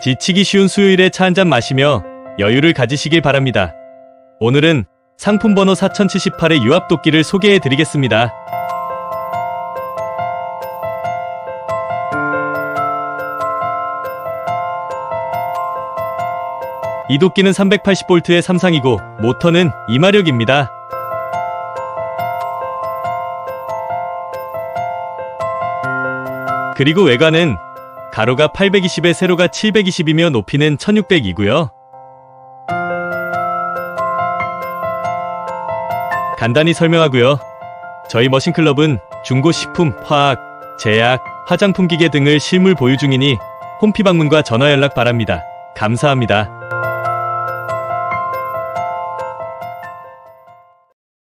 지치기 쉬운 수요일에 차 한잔 마시며 여유를 가지시길 바랍니다. 오늘은 상품 번호 4078의 유압도끼를 소개해 드리겠습니다. 이 도끼는 380V의 삼상이고 모터는 2마력입니다. 그리고 외관은 가로가 820에 세로가 720이며 높이는 1600이고요. 간단히 설명하고요. 저희 머신클럽은 중고식품, 화학, 제약, 화장품 기계 등을 실물 보유 중이니 홈피 방문과 전화 연락 바랍니다. 감사합니다.